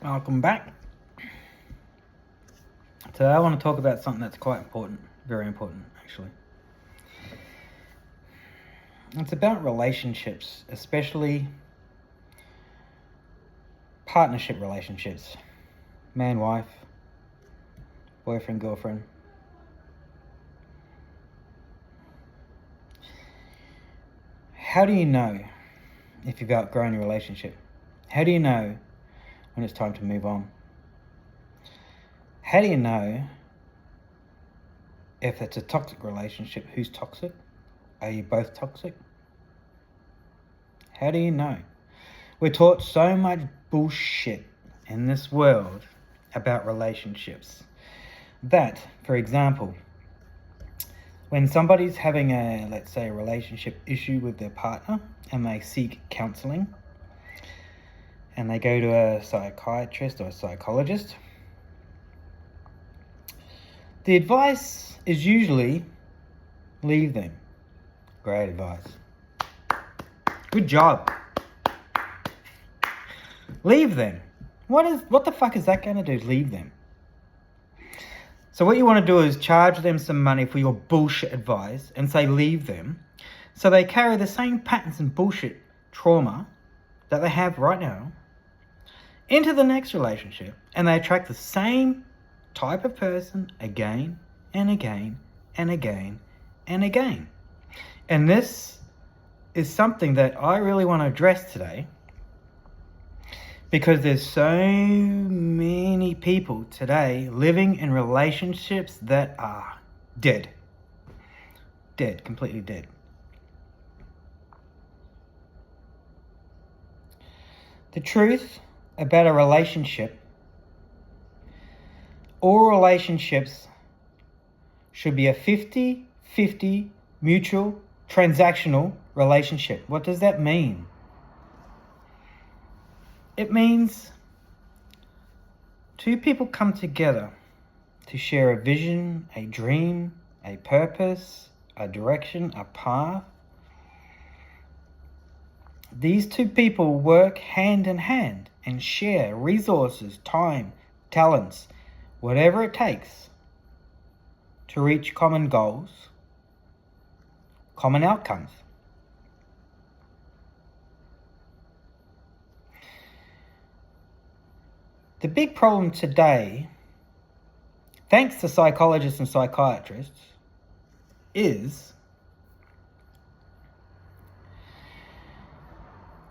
Welcome back. Today I want to talk about something that's quite important, very important actually. It's about relationships, especially partnership relationships. Man, wife, boyfriend, girlfriend. How do you know if you've outgrown your relationship? How do you know when it's time to move on? How do you know if it's a toxic relationship? Who's toxic? Are you both toxic? How do you know? We're taught so much bullshit in this world about relationships that, for example, when somebody's having a, let's say, a relationship issue with their partner and they seek counseling and they go to a psychiatrist or a psychologist, the advice is usually leave them. Great advice. Good job. Leave them. What the fuck is that going to do? Leave them. So what you want to do is charge them some money for your bullshit advice and say leave them, so they carry the same patterns and bullshit trauma that they have right now into the next relationship, and they attract the same type of person again and again and again and again. And this is something that I really want to address today, because there's so many people today living in relationships that are dead. Dead, completely dead. The truth about a relationship, all relationships should be a 50-50 mutual transactional relationship. What does that mean? It means two people come together to share a vision, a dream, a purpose, a direction, a path. These two people work hand in hand and share resources, time, talents, whatever it takes to reach common goals, common outcomes. The big problem today, thanks to psychologists and psychiatrists, is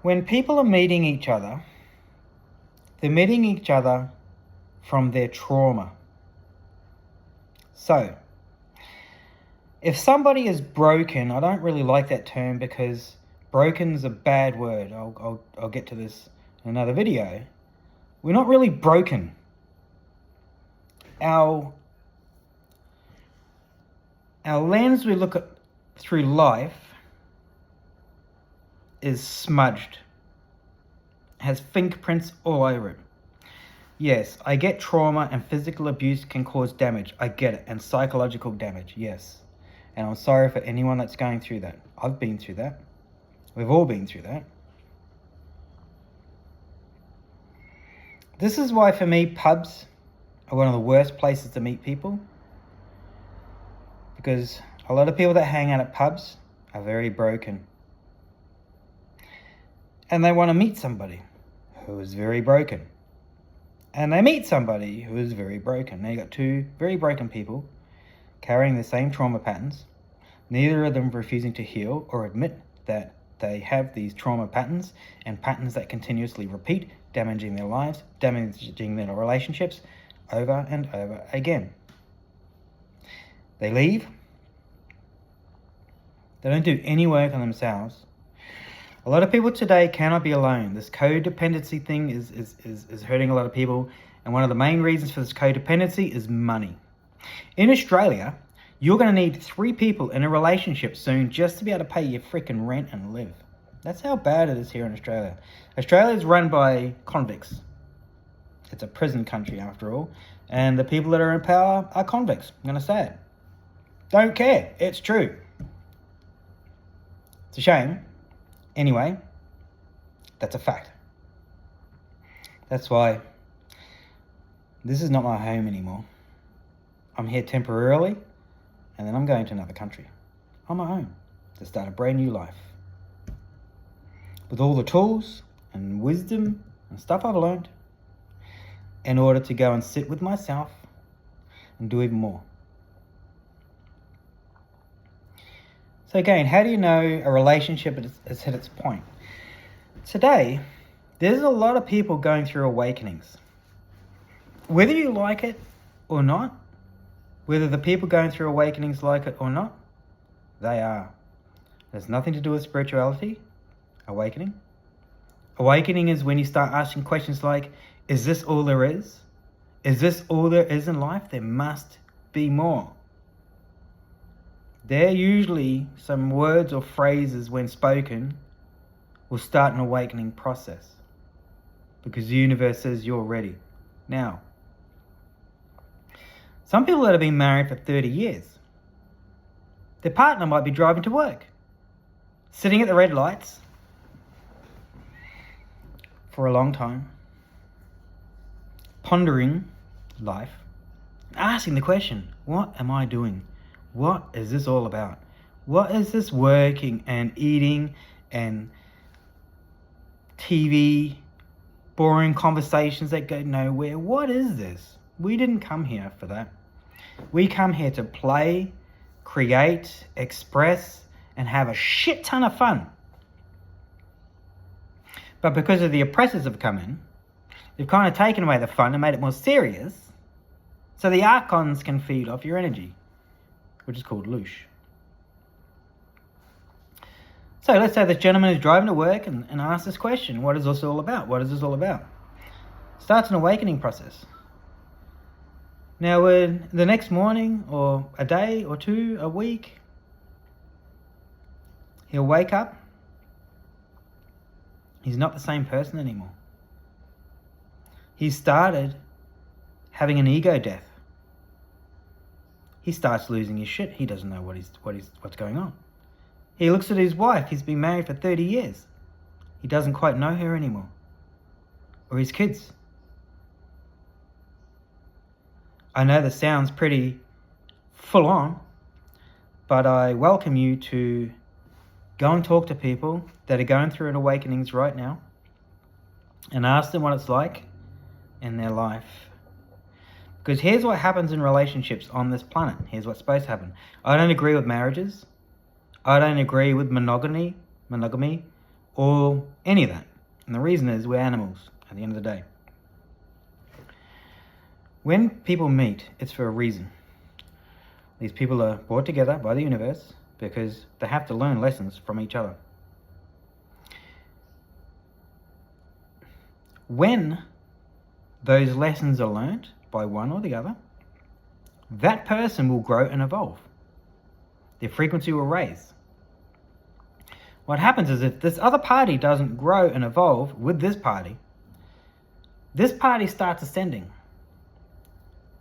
when people are meeting each other, they're meeting each other from their trauma. So, if somebody is broken, I don't really like that term because broken is a bad word. I'll get to this in another video. We're not really broken. Our lens we look at through life is smudged, has fingerprints all over it. Yes, I get trauma and physical abuse can cause damage. I get it. And psychological damage, yes. And I'm sorry for anyone that's going through that. I've been through that. We've all been through that. This is why, for me, pubs are one of the worst places to meet people. Because a lot of people that hang out at pubs are very broken. And they want to meet somebody who is very broken. And they meet somebody who is very broken. Now you got two very broken people carrying the same trauma patterns, neither of them refusing to heal or admit that they have these trauma patterns and patterns that continuously repeat, damaging their lives, damaging their relationships over and over again. They leave. They don't do any work on themselves. A lot of people today cannot be alone. This codependency thing is hurting a lot of people. And one of the main reasons for this codependency is money. In Australia, you're going to need 3 people in a relationship soon just to be able to pay your freaking rent and live. That's how bad it is here in Australia. Australia is run by convicts. It's a prison country after all. And the people that are in power are convicts. I'm going to say it. Don't care. It's true. It's a shame. Anyway, that's a fact. That's why This is not my home anymore. I'm here temporarily, and then I'm going to another country on my own to start a brand new life. With all the tools and wisdom and stuff I've learned in order to go and sit with myself and do even more. So again, how do you know a relationship has hit its point? Today, there's a lot of people going through awakenings. Whether you like it or not, whether the people going through awakenings like it or not, they are. There's nothing to do with spirituality, awakening. Awakening is when you start asking questions like, is this all there is? Is this all there is in life? There must be more. They're usually some words or phrases when spoken will start an awakening process because the universe says you're ready. Now, some people that have been married for 30 years, their partner might be driving to work, sitting at the red lights for a long time, pondering life, asking the question, what am I doing? What is this all about? What is this working and eating and TV, boring conversations that go nowhere? What is this? We didn't come here for that. We come here to play, create, express, and have a shit ton of fun. But because of the oppressors have come in, they've kind of taken away the fun and made it more serious, so the archons can feed off your energy, which is called loosh. So let's say this gentleman is driving to work and asks this question, what is this all about? What is this all about? Starts an awakening process. Now, the next morning or a day or two, a week, he'll wake up. He's not the same person anymore. He started having an ego death. He starts losing his shit. He doesn't know what's going on. He looks at his wife. He's been married for 30 years. He doesn't quite know her anymore. Or his kids. I know this sounds pretty full on, but I welcome you to go and talk to people that are going through an awakenings right now and ask them what it's like in their life. Because here's what happens in relationships on this planet. Here's what's supposed to happen. I don't agree with marriages. I don't agree with monogamy, or any of that. And the reason is we're animals at the end of the day. When people meet, it's for a reason. These people are brought together by the universe because they have to learn lessons from each other. When those lessons are learnt by one or the other, that person will grow and evolve. Their frequency will raise. What happens is if this other party doesn't grow and evolve with this party starts ascending.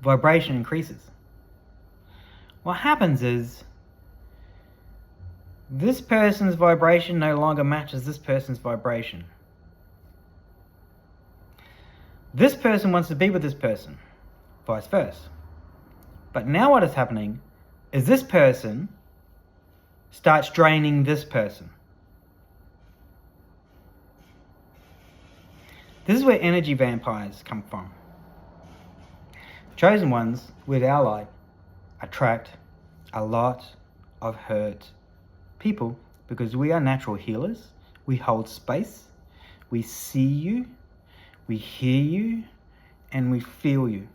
Vibration increases. What happens is this person's vibration no longer matches this person's vibration. This person wants to be with this person, vice versa. But now what is happening is this person starts draining this person. This is where energy vampires come from. Chosen ones, with our light, attract a lot of hurt people because we are natural healers. We hold space. We see you. We hear you. And we feel you.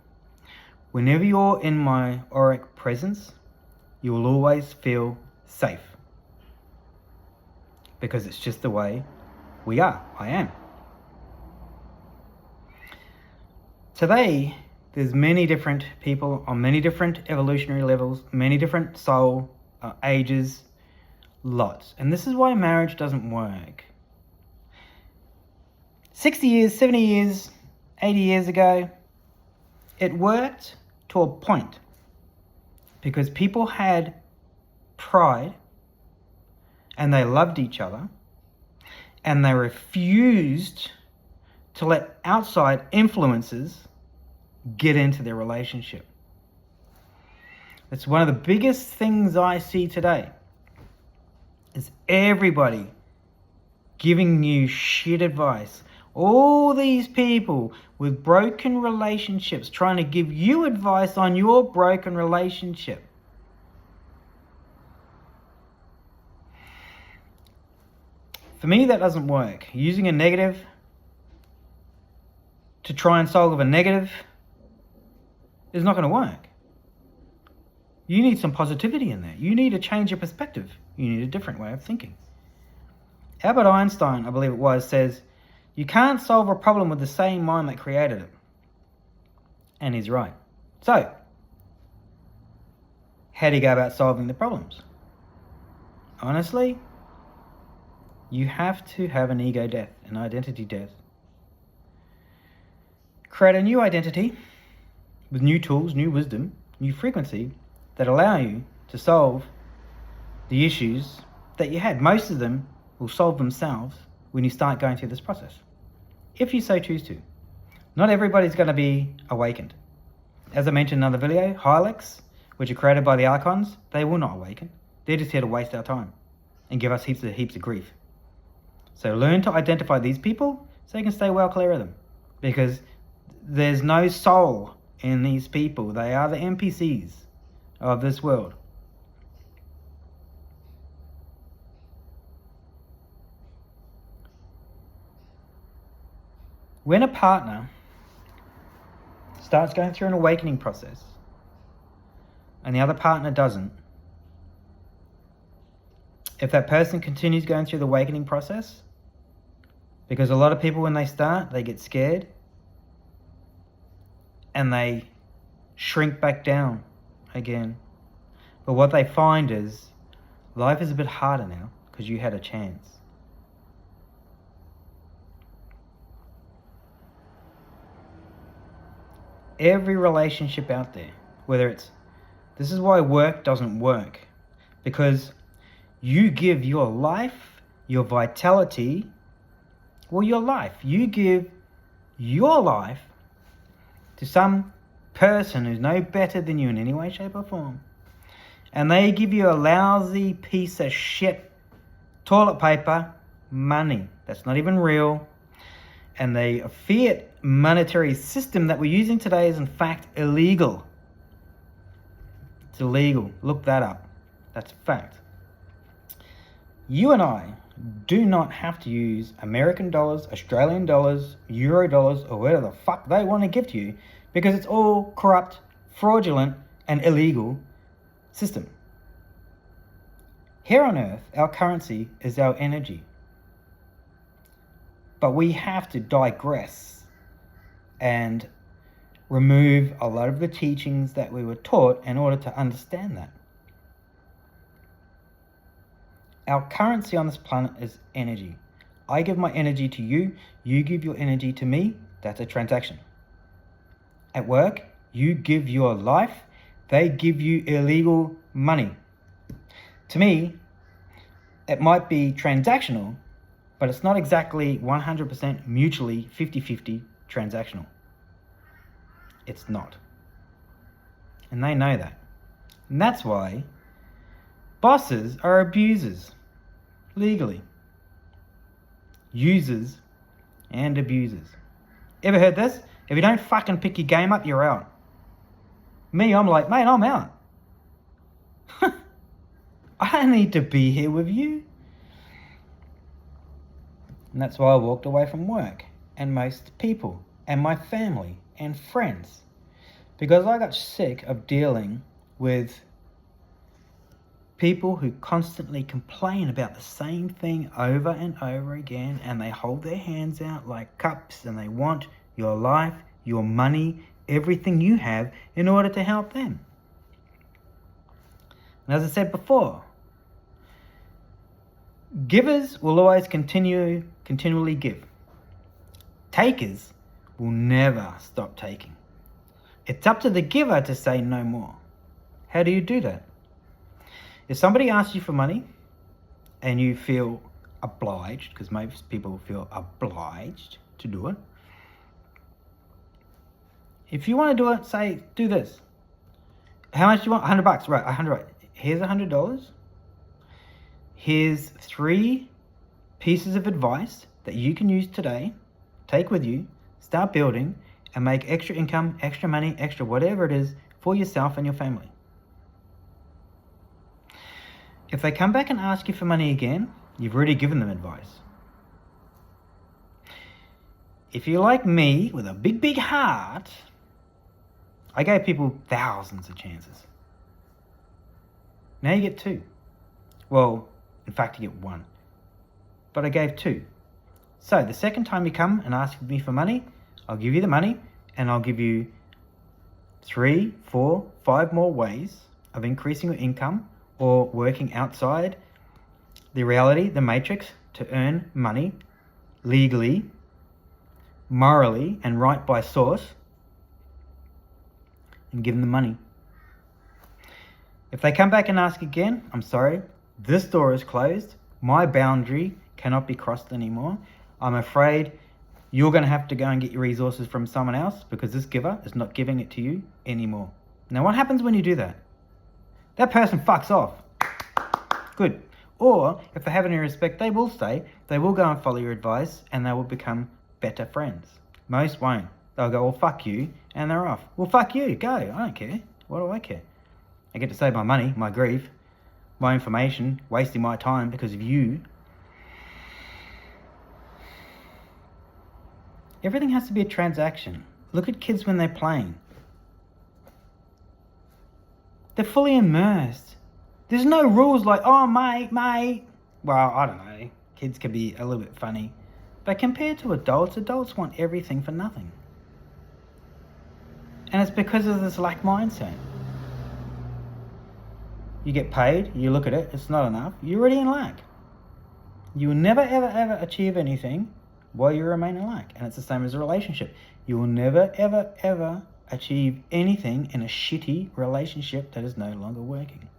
Whenever you're in my auric presence, you will always feel safe. Because it's just the way we are. I am. Today, there's many different people on many different evolutionary levels, many different soul ages, lots. And this is why marriage doesn't work. 60 years, 70 years, 80 years ago, it worked to a point because people had pride and they loved each other and they refused to let outside influences get into their relationship. It's one of the biggest things I see today, is everybody giving you shit advice. All these people with broken relationships trying to give you advice on your broken relationship. For me, that doesn't work. Using a negative to try and solve a negative is not going to work. You need some positivity in there. You need to change your perspective. You need a different way of thinking. Albert Einstein, I believe it was, says, you can't solve a problem with the same mind that created it. And he's right. So, how do you go about solving the problems? Honestly, you have to have an ego death, an identity death. Create a new identity with new tools, new wisdom, new frequency that allow you to solve the issues that you had. Most of them will solve themselves when you start going through this process, if you so choose to. Not everybody's going to be awakened. As I mentioned in another video, Hylics, which are created by the Archons, they will not awaken. They're just here to waste our time and give us heaps of grief. So learn to identify these people so you can stay well clear of them, because there's no soul in these people. They are the NPCs of this world. When a partner starts going through an awakening process and the other partner doesn't, if that person continues going through the awakening process, because a lot of people when they start, they get scared and they shrink back down again. But what they find is life is a bit harder now because you had a chance. Every relationship out there, whether it's, this is why work doesn't work, because you give your life, your vitality, you give your life to some person who's no better than you in any way, shape or form. And they give you a lousy piece of shit toilet paper, money, that's not even real. And the fiat monetary system that we're using today is in fact illegal. It's illegal. Look that up. That's a fact. You and I do not have to use American dollars, Australian dollars, Euro dollars, or whatever the fuck they want to give to you, because it's all corrupt, fraudulent, and illegal system. Here on Earth, our currency is our energy. But we have to digress and remove a lot of the teachings that we were taught in order to understand that. Our currency on this planet is energy. I give my energy to you, you give your energy to me, that's a transaction. At work, you give your life, they give you illegal money. To me, it might be transactional, but it's not exactly 100% mutually 50-50 transactional. It's not. And they know that. And that's why bosses are abusers, legally. Users and abusers. Ever heard this? If you don't fucking pick your game up, you're out. Me, I'm like, mate, I'm out. I don't need to be here with you. And that's why I walked away from work and most people and my family and friends, because I got sick of dealing with people who constantly complain about the same thing over and over again, and they hold their hands out like cups and they want your life, your money, everything you have in order to help them. And as I said before, givers will always continually give. Takers will never stop taking. It's up to the giver to say no more. How do you do that? If somebody asks you for money and you feel obliged, because most people feel obliged to do it, If you want to do it, say, do this. How much do you want? $100, right? $100. Here's $100. Here's 3 pieces of advice that you can use today, take with you, start building, and make extra income, extra money, extra whatever it is for yourself and your family. If they come back and ask you for money again, you've already given them advice. If you're like me, with a big, big heart, I gave people thousands of chances. Now you get 2. Well, in fact, you get 1. But I gave 2. So the second time you come and ask me for money, I'll give you the money, and I'll give you 3, 4, 5 more ways of increasing your income or working outside the reality, the matrix, to earn money legally, morally, and right by source, and give them the money. If they come back and ask again, I'm sorry, this door is closed. My boundary cannot be crossed anymore. I'm afraid you're going to have to go and get your resources from someone else because this giver is not giving it to you anymore. Now, what happens when you do that? That person fucks off. Good. Or, if they have any respect, they will stay. They will go and follow your advice, and they will become better friends. Most won't. They'll go, well, fuck you, and they're off. Well, fuck you. Go. I don't care. What do I care? I get to save my money, my grief, my information, wasting my time because of you. Everything has to be a transaction. Look at kids when they're playing. They're fully immersed. There's no rules like, oh, mate. Well, I don't know. Kids can be a little bit funny. But compared to adults want everything for nothing. And it's because of this lack mindset. You get paid, you look at it, it's not enough, you're already in lack. You will never, ever achieve anything while you remain in lack. And it's the same as a relationship. You will never, ever achieve anything in a shitty relationship that is no longer working.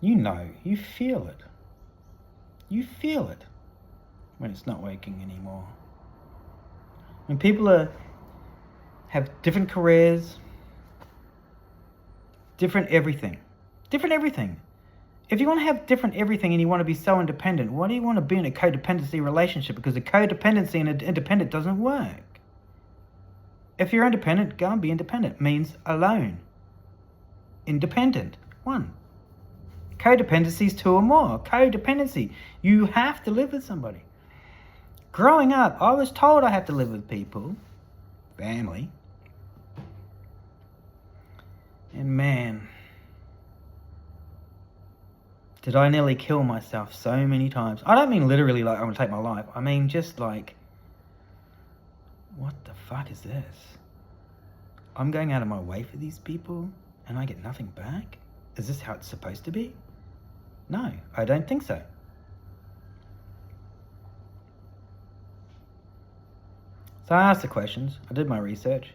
You know, you feel it. You feel it when it's not working anymore. When people have different careers, different everything. If you want to have different everything and you want to be so independent, why do you want to be in a codependency relationship? Because a codependency and an independent doesn't work. If you're independent, go and be independent. Means alone. Independent. 1. Codependency is 2 or more. Codependency. You have to live with somebody. Growing up, I was told I had to live with people. Family. And man, did I nearly kill myself so many times. I don't mean literally like I'm going to take my life. I mean just like, what the fuck is this? I'm going out of my way for these people and I get nothing back? Is this how it's supposed to be? No, I don't think so. So I asked the questions, I did my research,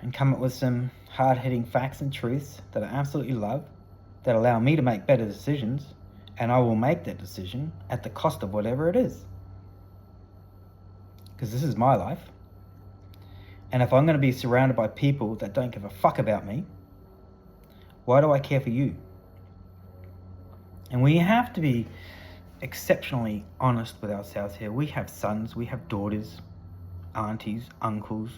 and come up with some hard-hitting facts and truths that I absolutely love, that allow me to make better decisions, and I will make that decision at the cost of whatever it is. Because this is my life. And if I'm going to be surrounded by people that don't give a fuck about me, why do I care for you? And we have to be exceptionally honest with ourselves here. We have sons, we have daughters, aunties, uncles,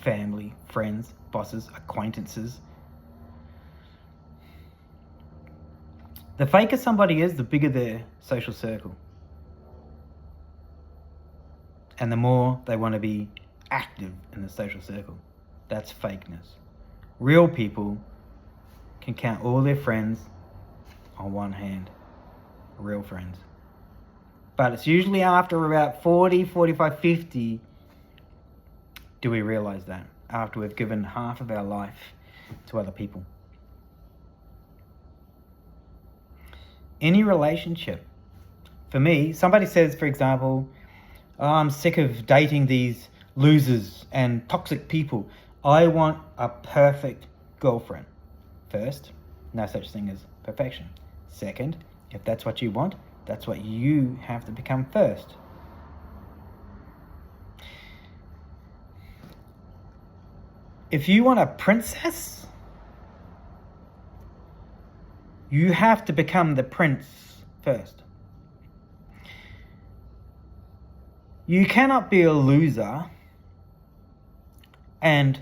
family, friends, bosses, acquaintances. The faker somebody is, the bigger their social circle. And the more they want to be active in the social circle. That's fakeness. Real people can count all their friends on one hand. Real friends. But it's usually after about 40, 45, 50 do we realize that. After we've given half of our life to other people. Any relationship. For me, somebody says, for example, oh, I'm sick of dating these losers and toxic people. I want a perfect girlfriend. First, no such thing as perfection. Second, if that's what you want, that's what you have to become first. If you want a princess, you have to become the prince first. You cannot be a loser and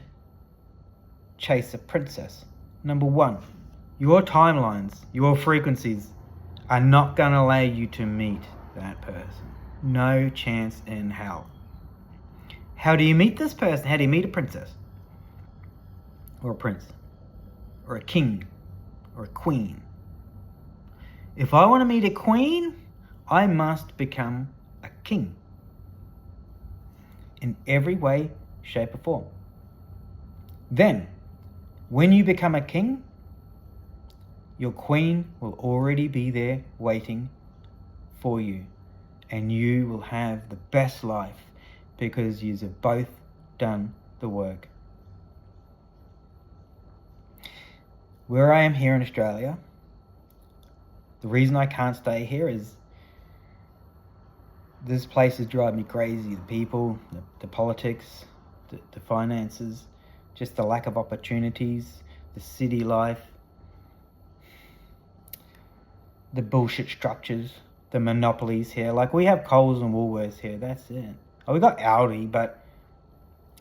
chase a princess. Number one, your timelines, your frequencies are not going to allow you to meet that person. No chance in hell. How do you meet this person? How do you meet a princess? Or a prince? Or a king? Or a queen? If I want to meet a queen, I must become a king. In every way, shape, or form. Then, when you become a king, your queen will already be there waiting for you. And you will have the best life because you have both done the work. Where I am here in Australia, the reason I can't stay here is this place is driving me crazy. The people, the politics, the finances, just the lack of opportunities, the city life, the bullshit structures, the monopolies here. Like, we have Coles and Woolworths here, that's it. Oh, we got Aldi, but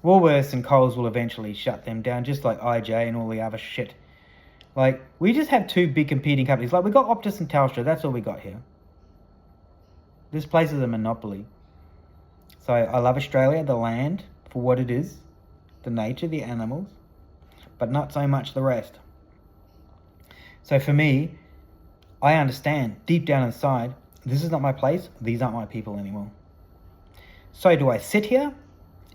Woolworths and Coles will eventually shut them down, just like IJ and all the other shit. Like, we just have two big competing companies. Like, we got Optus and Telstra, that's all we got here. This place is a monopoly. So I love Australia, the land, for what it is, the nature, the animals, but not so much the rest. So for me, I understand deep down inside, this is not my place, these aren't my people anymore. So do I sit here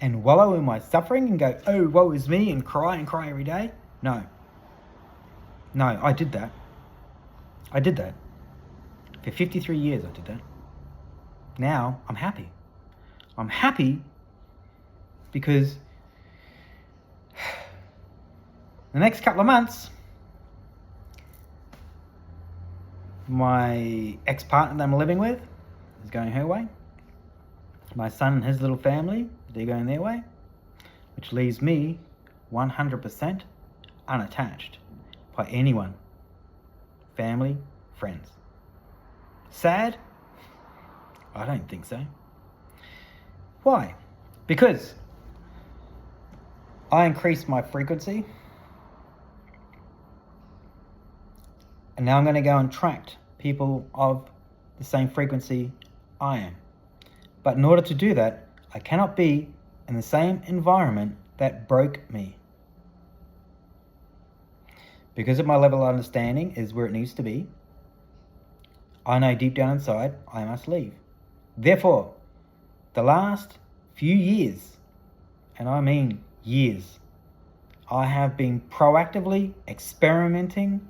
and wallow in my suffering and go, oh, woe is me, and cry every day? No. No, I did that. I did that. For 53 years I did that. Now I'm happy. I'm happy because the next couple of months, my ex-partner that I'm living with is going her way. My son and his little family, they're going their way, which leaves me 100% unattached by anyone. Family, friends. Sad? I don't think so. Why? Because I increased my frequency, and now I'm going to go and attract people of the same frequency I am. But in order to do that, I cannot be in the same environment that broke me. Because of my level of understanding is where it needs to be, I know deep down inside I must leave. Therefore, the last few years, and I mean years, I have been proactively experimenting,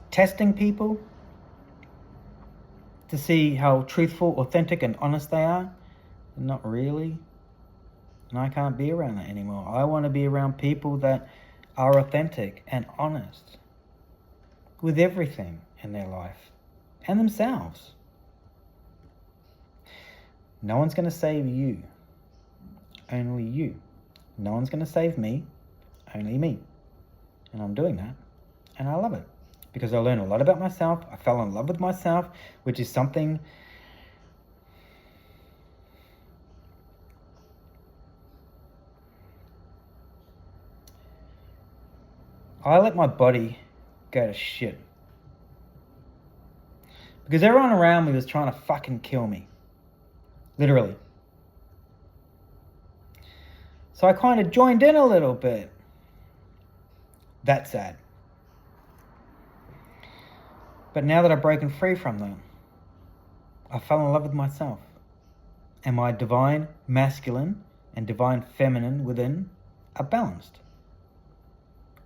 testing people to see how truthful, authentic, and honest they are. Not really. And I can't be around that anymore. I want to be around people that are authentic and honest with everything in their life and themselves. No one's going to save you. Only you. No one's going to save me. Only me. And I'm doing that. And I love it. Because I learned a lot about myself. I fell in love with myself, which is something I let my body go to shit. Because everyone around me was trying to fucking kill me. Literally. So I kind of joined in a little bit. That's sad. But now that I've broken free from them, I fell in love with myself. And my divine masculine and divine feminine within are balanced.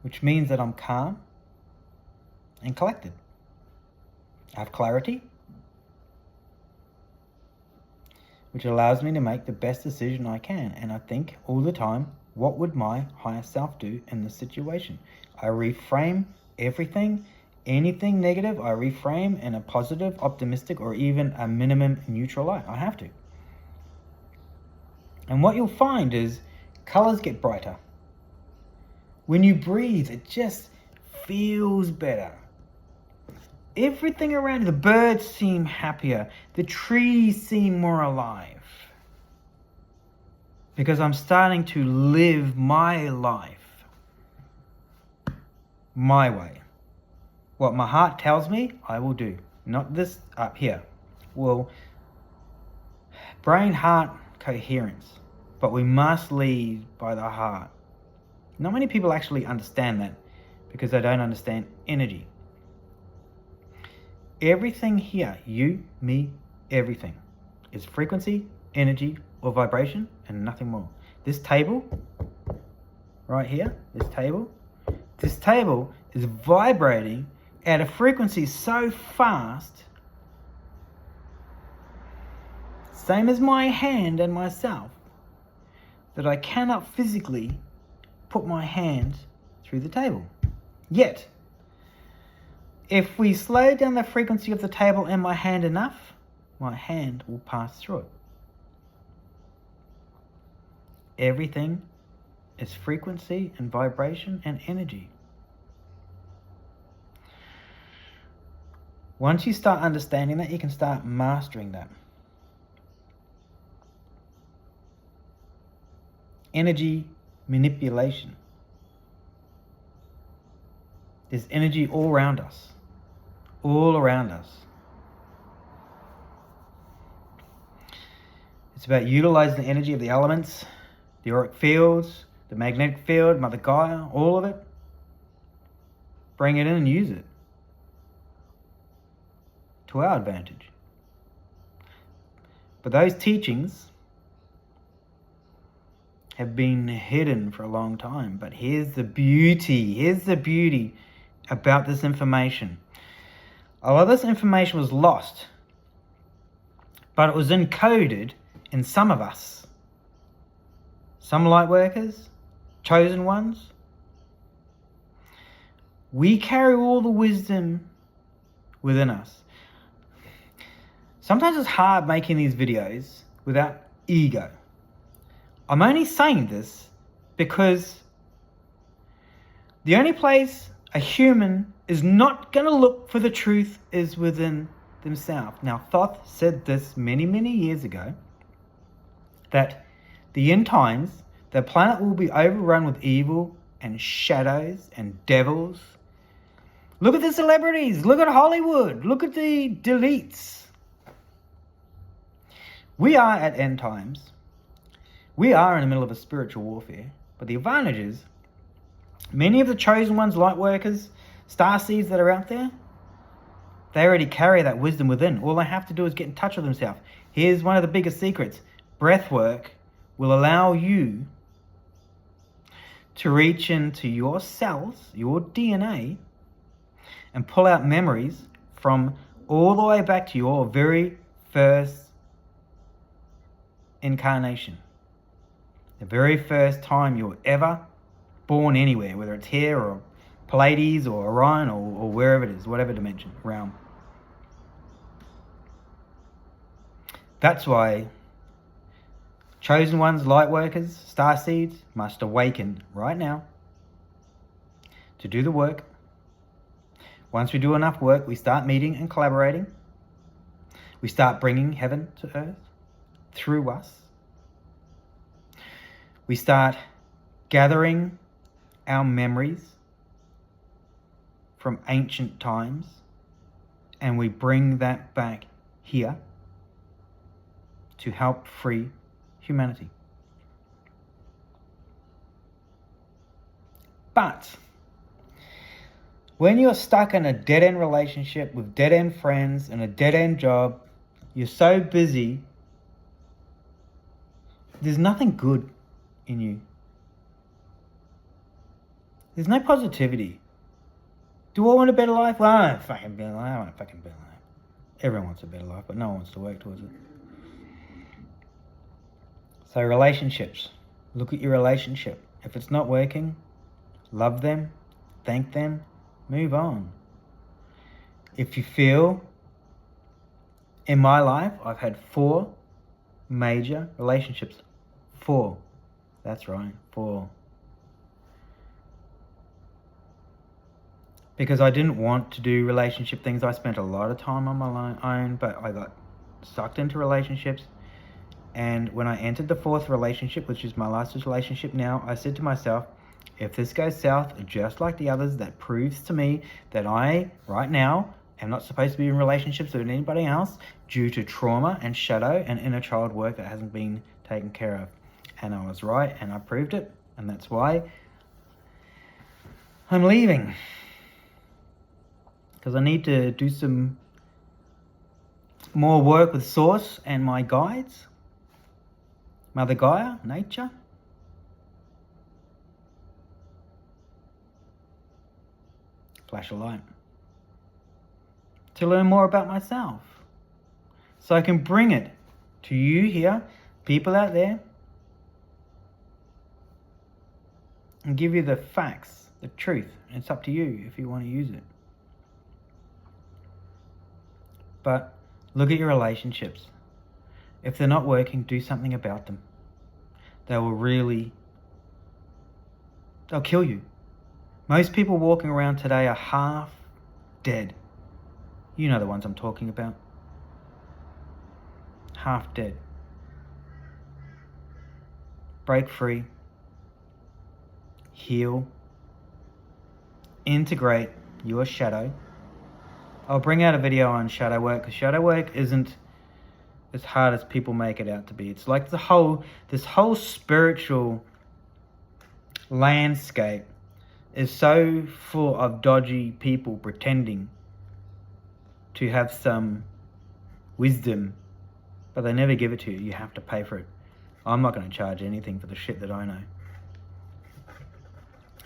Which means that I'm calm and collected. I have clarity, which allows me to make the best decision I can. And I think all the time, what would my higher self do in this situation? I reframe everything, anything negative, I reframe in a positive, optimistic, or even a minimum neutral light. I have to. And what you'll find is colors get brighter. When you breathe, it just feels better. Everything around you, the birds seem happier. The trees seem more alive. Because I'm starting to live my life my way. What my heart tells me, I will do. Not this up here. Well, brain, heart, coherence. But we must lead by the heart. Not many people actually understand that because they don't understand energy. Everything here, you, me, everything, is frequency, energy, or vibration, and nothing more. This table, right here, this table is vibrating at a frequency so fast, same as my hand and myself, that I cannot physically put my hand through the table. Yet, if we slow down the frequency of the table and my hand enough, my hand will pass through it. Everything is frequency and vibration and energy. Once you start understanding that, you can start mastering that. Energy manipulation. There's energy all around us. All around us. It's about utilizing the energy of the elements, the auric fields, the magnetic field, Mother Gaia, all of it. Bring it in and use it to our advantage. But those teachings have been hidden for a long time. But here's the beauty about this information. A lot of this information was lost, but it was encoded in some of us. Some light workers, chosen ones. We carry all the wisdom within us. Sometimes it's hard making these videos without ego. I'm only saying this because the only place a human is not going to look for the truth is within themselves. Now, Thoth said this many, many years ago, that the end times, the planet will be overrun with evil and shadows and devils. Look at the celebrities, look at Hollywood, look at the deletes. We are at end times. We are in the middle of a spiritual warfare. But the advantage is, many of the chosen ones, light workers, star seeds that are out there, they already carry that wisdom within. All they have to do is get in touch with themselves. Here's one of the biggest secrets. Breath work will allow you to reach into your cells, your DNA, and pull out memories from all the way back to your very first incarnation. The very first time you were ever born anywhere, whether it's here or Pleiades or Orion or wherever it is, whatever dimension, realm. That's why chosen ones, light workers, star seeds must awaken right now to do the work. Once we do enough work, we start meeting and collaborating. We start bringing heaven to earth through us. We start gathering our memories from ancient times and we bring that back here to help free humanity. But when you're stuck in a dead-end relationship with dead-end friends and a dead-end job, you're so busy, there's nothing good in you. There's no positivity. Do I want a better life? Well, I don't fucking better life. I want a fucking better life. Everyone wants a better life, but no one wants to work towards it. So relationships. Look at your relationship. If it's not working, love them, thank them, move on. If you feel, in my life, I've had 4 major relationships 4. That's right, 4. Because I didn't want to do relationship things. I spent a lot of time on my own, but I got sucked into relationships. And when I entered the 4th relationship, which is my last relationship now, I said to myself, if this goes south just like the others, that proves to me that I, right now, am not supposed to be in relationships with anybody else due to trauma and shadow and inner child work that hasn't been taken care of. And I was right, and I proved it, and that's why I'm leaving. Because I need to do some more work with Source and my guides. Mother Gaia, nature. Flash a light. To learn more about myself. So I can bring it to you here, people out there, and give you the facts, the truth. And it's up to you if you want to use it. But look at your relationships. If they're not working, do something about them. They'll kill you. Most people walking around today are half dead. You know the ones I'm talking about. Half dead. Break free. Heal. Integrate your shadow. I'll bring out a video on shadow work, because shadow work isn't as hard as people make it out to be. It's like this whole spiritual landscape is so full of dodgy people pretending to have some wisdom, but they never give it to you. You have to pay for it. I'm not going to charge anything for the shit that I know.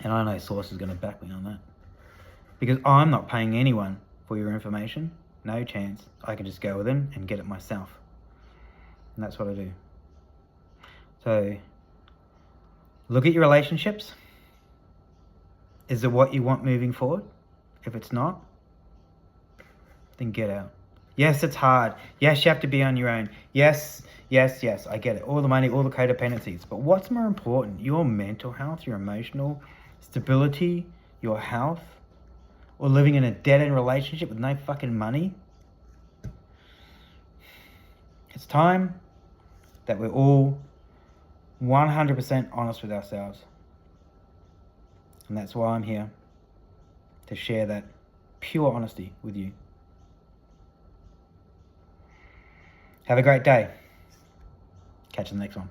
And I know Source is going to back me on that. Because I'm not paying anyone for your information. No chance. I can just go within and get it myself. And that's what I do. So, look at your relationships. Is it what you want moving forward? If it's not, then get out. Yes, it's hard. Yes, you have to be on your own. Yes, I get it. All the money, all the codependencies. But what's more important? Your mental health, your emotional stability, your health, or living in a dead-end relationship with no fucking money? It's time that we're all 100% honest with ourselves. And that's why I'm here, to share that pure honesty with you. Have a great day. Catch you in the next one.